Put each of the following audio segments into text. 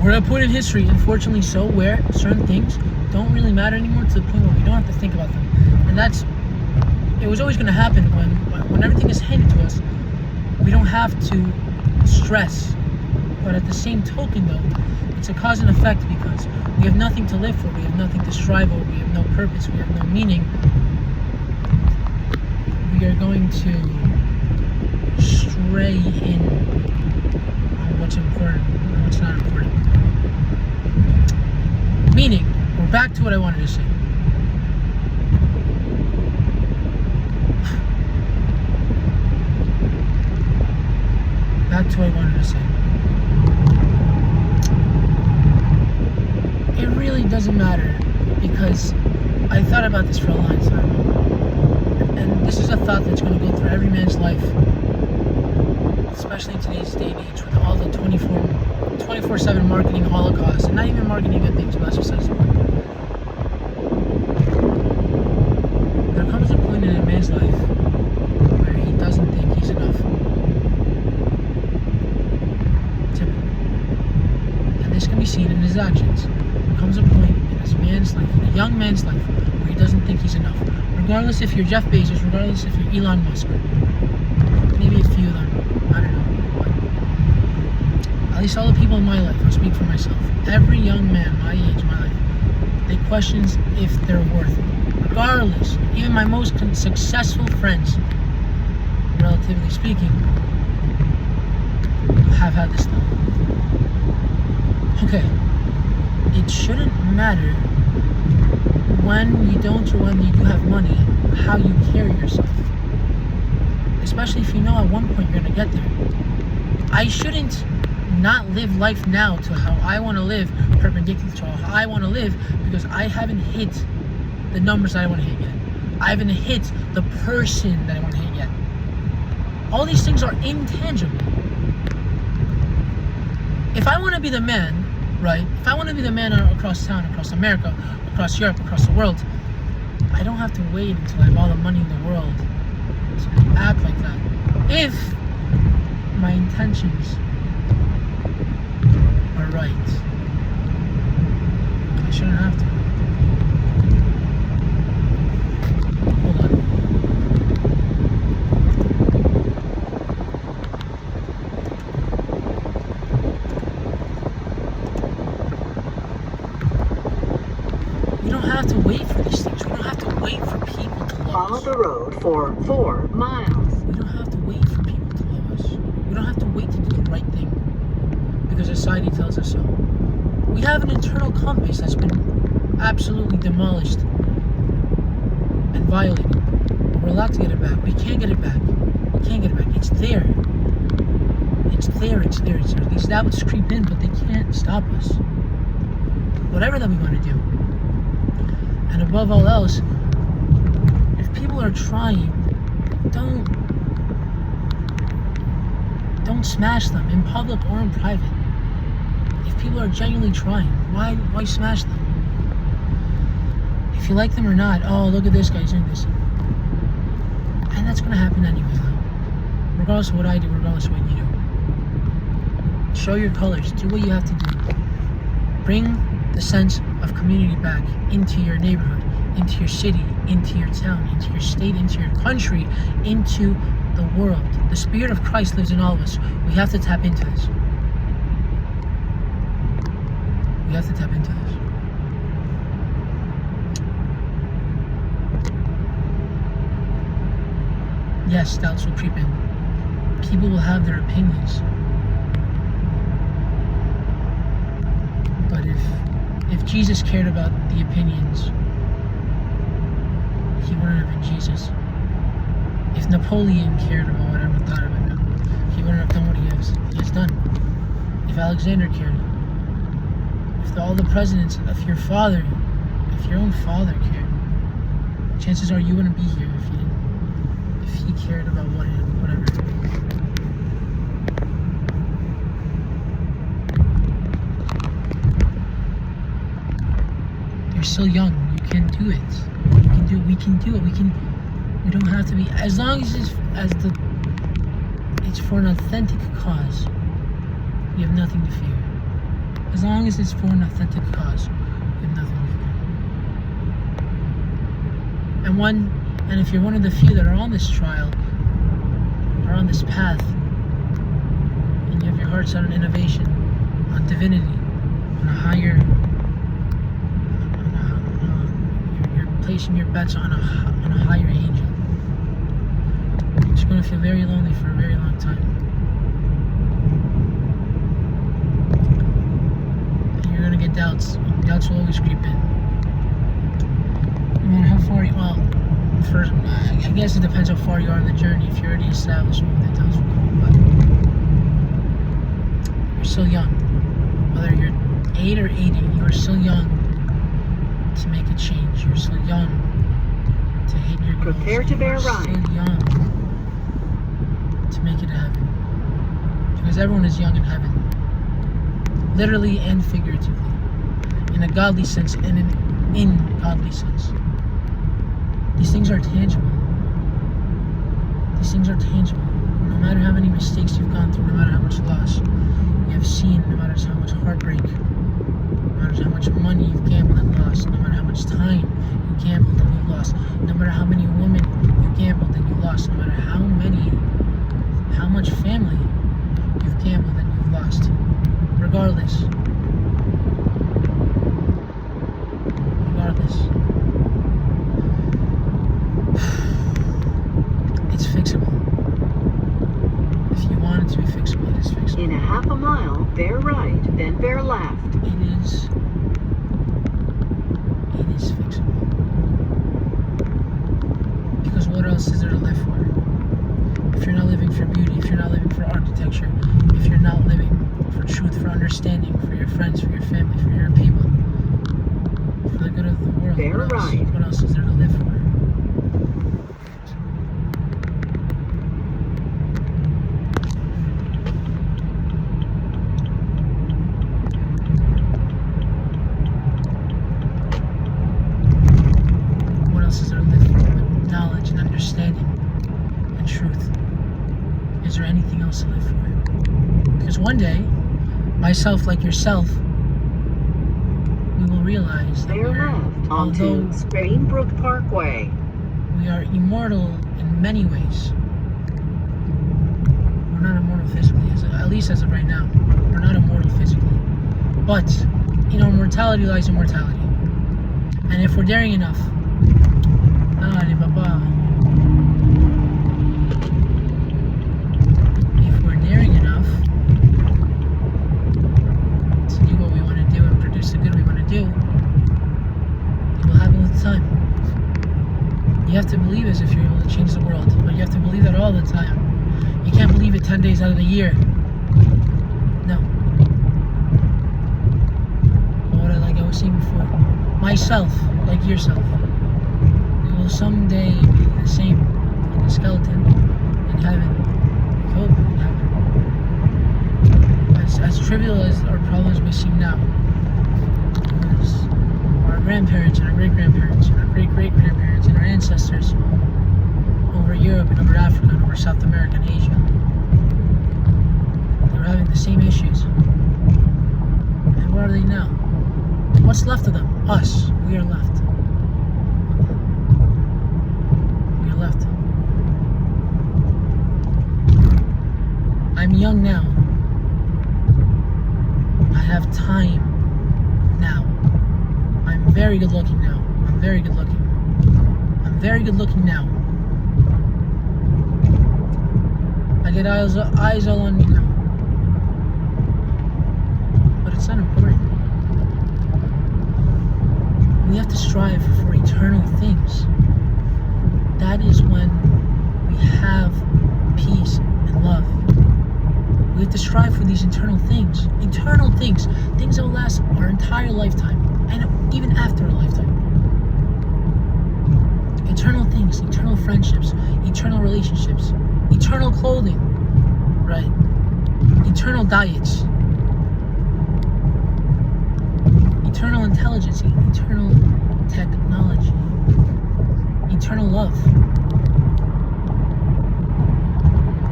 We're at a point in history, unfortunately so, where certain things don't really matter anymore to the point where we don't have to think about them. And it was always going to happen when everything is handed to us. We don't have to stress. But at the same token though, it's a cause and effect, because we have nothing to live for, we have nothing to strive over, we have no purpose, we have no meaning. We are going to stray in on what's important and what's not important. Meaning, we're back to what I wanted to say. Back to what I wanted to say. It really doesn't matter, because I thought about this for a long time. And this is a thought that's going to go through every man's life, especially in today's day and age with all the 24/7 marketing holocaust, and not even marketing good things, but that's just says. There comes a point in a man's life where he doesn't think he's enough. Typically. And this can be seen in his actions. There comes a point in a young man's life, where he doesn't think he's enough. Regardless if you're Jeff Bezos, regardless if you're Elon Musk, maybe a few of them, I don't know. But at least all the people in my life, I'll speak for myself. Every young man my age, my life, they question if they're worth it. Regardless, even my most successful friends, relatively speaking, have had this thought. Okay, it shouldn't matter when you don't or when you do have money, how you carry yourself. Especially if you know at one point you're going to get there. I shouldn't not live life now to how I want to live, perpendicular to how I want to live, because I haven't hit the numbers that I want to hit yet. I haven't hit the person that I want to hit yet. All these things are intangible. If I want to be the man, right? If I want to be the man across town, across America, across Europe, across the world, I don't have to wait until I have all the money in the world to act like that. If my intentions are right, I shouldn't have to. Hold on. We don't have to wait for these things. We don't have to wait for people to love us. Follow the road for 4 miles. We don't have to wait for people to love us. We don't have to wait to do the right thing because society tells us so. We have an internal compass that's been absolutely demolished and violated. We're allowed to get it back. We can't get it back. We can't get it back. It's there. It's there. It's there. It's there. These doubts creep in, but they can't stop us. Whatever that we want to do. And above all else, if people are trying, don't smash them in public or in private. If people are genuinely trying, why smash them? If you like them or not, oh, look at this guy, he's doing this. And that's going to happen anyway, though. Regardless of what I do, regardless of what you do. Show your colors. Do what you have to do. Bring the sense of community back into your neighborhood, into your city, into your town, into your state, into your country, into the world. The Spirit of Christ lives in all of us. We have to tap into this. We have to tap into this. Yes, doubts will creep in. People will have their opinions. But if Jesus cared about the opinions, he wouldn't have been Jesus. If Napoleon cared about what everyone thought about him, he wouldn't have done what he has done. If Alexander cared, if all the presidents, if your own father cared, chances are you wouldn't be here if he cared about whatever. You're still young. You can do it. We can do it. We don't have to be, as long as it's for an authentic cause, you have nothing to fear. As long as it's for an authentic cause, you have nothing to fear. And if you're one of the few that are on this trial, or on this path, and you have your heart set on innovation, on divinity, on a higher, you're placing your bets on a higher angel, you're going to feel very lonely for a very long time. And you're going to get doubts. Doubts will always creep in. No matter how far first, I guess it depends how far you are in the journey. If you're already established, maybe the doubts will come. But you're still young. Whether you're 8 or 80, you are still young to make a change. You're still young to hit your goals. Prepare to bear You're ride. still young to make it to heaven. Because everyone is young in heaven. Literally and figuratively. In a godly sense and in ungodly sense. These things are tangible. These things are tangible. No matter how many mistakes you've gone through, no matter how much loss you have seen, no matter how much heartbreak, no matter how much money you've gambled and lost, no matter how much time you gambled and you lost, no matter how many women you gambled and you lost, no matter how much family you've gambled and you've lost. Regardless. It's fixable. If you want it to be fixable, it is fixable. In a half a mile, bear right, then bear left. It is fixable. Because what else is there to live for? If you're not living for beauty, if you're not living for architecture, if you're not living for truth, for understanding, for your friends, for your family, for your people, for the good of the world, Bear right. What else is there to live for? What else is there to live for but knowledge and understanding and truth? Is there anything else to live for? Because one day, myself like yourself, we will realize that Bear left although onto Spainbrook Parkway. we are immortal in many ways, we're not immortal physically, at least as of right now. We're not immortal physically. But in our mortality lies immortality. And if we're daring enough, if we're daring enough to do what we want to do and produce the good we want to do, it will happen with time. You have to believe as if you're able to change the world, but you have to believe that all the time. You can't believe it 10 days out of the year. No. But like I was saying before, myself, like yourself, we will someday be the same, like a skeleton in heaven. We hope in heaven. As trivial as our problems may seem now, our grandparents and our great-grandparents and our great-great-grandparents and our ancestors over Europe and over Africa and over South America and Asia, they were having the same issues. And where are they now? What's left of them? Us. We are left. We are left. I'm young now. I have time now. I'm very good looking now. I'm very good looking. I'm very good looking now. I get eyes all on me now. But it's not important. We have to strive for eternal things. That is when we have peace and love. We have to strive for these eternal things. Eternal things. Things that will last our entire lifetime. And even after a lifetime. Eternal things. Eternal friendships. Eternal relationships. Eternal clothing. Right? Eternal diets. Eternal intelligence. Eternal technology. Eternal love.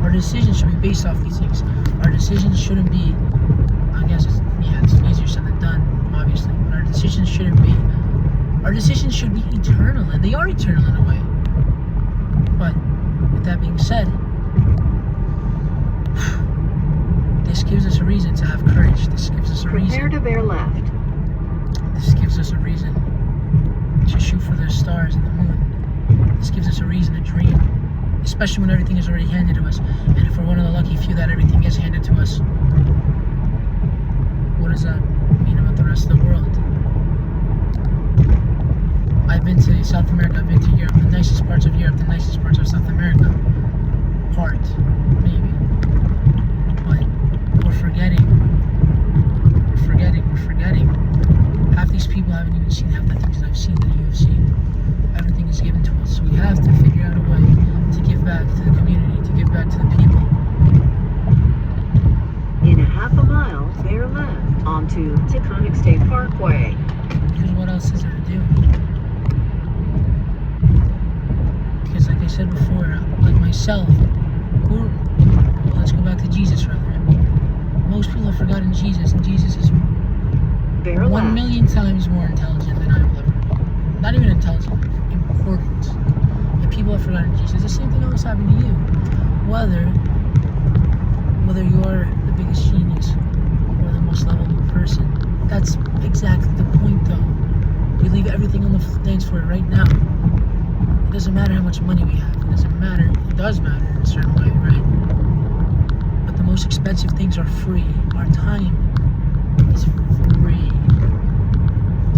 Our decisions should be based off these things. Our decisions shouldn't be, I guess, it's easier said eternal, and they are eternal in a way. But with that being said, this gives us a reason to have courage. This gives us a Prepare reason. to bear left. This gives us a reason to shoot for the stars and the moon. This gives us a reason to dream, especially when everything is already handed to us. And if we're one of the lucky few that everything is handed to us, what does that mean about the rest of the world? I've been to South America, I've been to Europe, the nicest parts of Europe, the nicest parts of South America. Maybe. But we're forgetting. Half these people haven't even seen half the things that I've seen that you have seen. Everything is given to us, so we have to figure out a way to give back to the community, to give back to the people. In a half a mile, bear left onto Taconic State Parkway. Because what else is there to do? Because like I said before, like myself, let's go back to Jesus rather. Most people have forgotten Jesus, and Jesus is Bear 1 left. million times more intelligent than I will ever be. Not even intelligent, important. And people have forgotten Jesus. The same thing always happened to you. Whether you're the biggest genius or the most lovable person, that's exactly the point though. We leave everything on the dance floor right now. It doesn't matter how much money we have. It doesn't matter. It does matter in a certain way, right? But the most expensive things are free. Our time is free.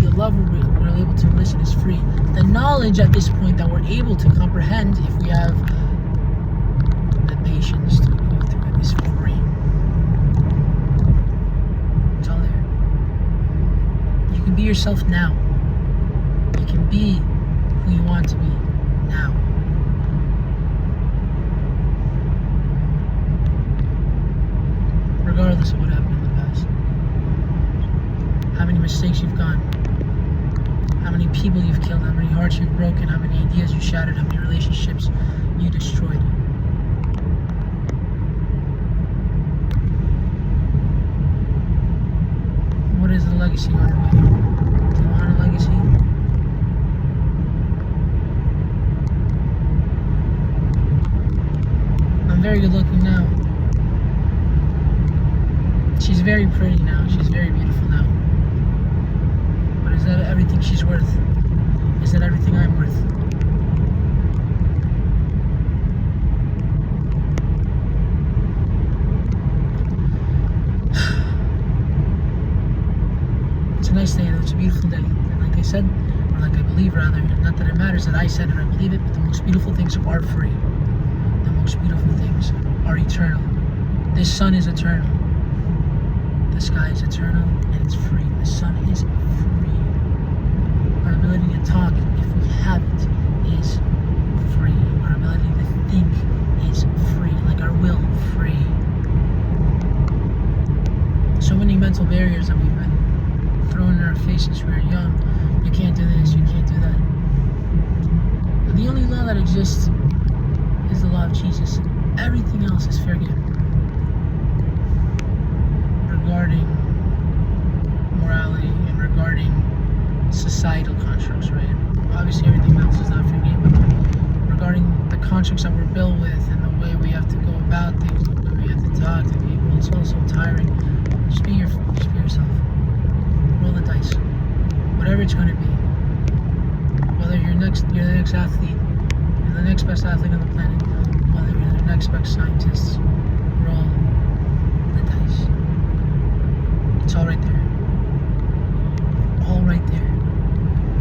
The love we're able to listen is free. The knowledge at this point that we're able to comprehend, if we have the patience to go through it, is free. It's all there. You can be yourself now. You can be who you want to be now. Regardless of what happened in the past. How many mistakes you've gone. How many people you've killed. How many hearts you've broken. How many ideas you shattered. How many relationships you destroyed. What is the legacy you want to leave? Do you want a legacy? I'm very good looking now. She's very pretty now. She's very beautiful now. But is that everything she's worth? Is that everything I'm worth? It's a nice day. It's a beautiful day. And like I said, or like I believe rather, not that it matters that I said it or I believe it, but the most beautiful things are free. The most beautiful things are eternal. This sun is eternal. The sky is eternal and it's free. The sun is free. Our ability to talk, if we have it, is free. Our ability to think is free. Like our will, free. So many mental barriers that we've been thrown in our face since we were young. You can't do this, you can't do that. But the only law that exists is the law of Jesus. Everything else is fair game. Regarding morality and regarding societal constructs, right? Obviously everything else is not fair game, but regarding the constructs that we're built with and the way we have to go about things, the way we have to talk to people, it's also tiring. Just be yourself. Roll the dice. Whatever it's going to be. Whether you're the next athlete, you're the next best athlete on the planet, whether you're the next best scientist, roll the dice. It's all right there. All right there.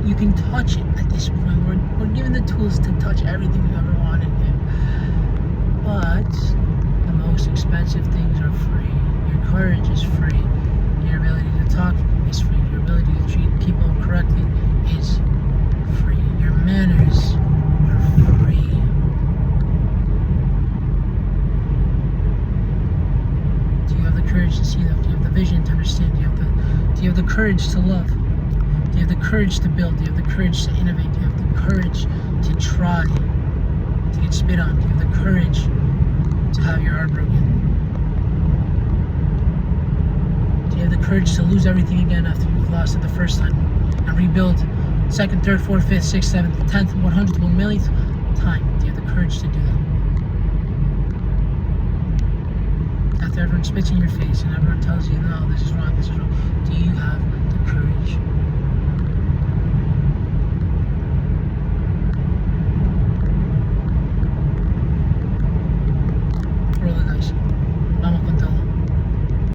You can touch it at this point. We're given the tools to touch everything we ever wanted to. But the most expensive things are free. Your courage is free. Your ability to talk is free. Your ability to treat people correctly is free. Your manners are free. Do you have the courage to see them? Do you have the vision to understand? Do you have the courage to love? Do you have the courage to build? Do you have the courage to innovate? Do you have the courage to try to get spit on? Do you have the courage to have your heart broken? Do you have the courage to lose everything again after you've lost it the first time and rebuild second, third, fourth, fifth, sixth, seventh, 10th, 100th, 1 millionth time. Do you have the courage to do that? After everyone spits in your face and everyone tells you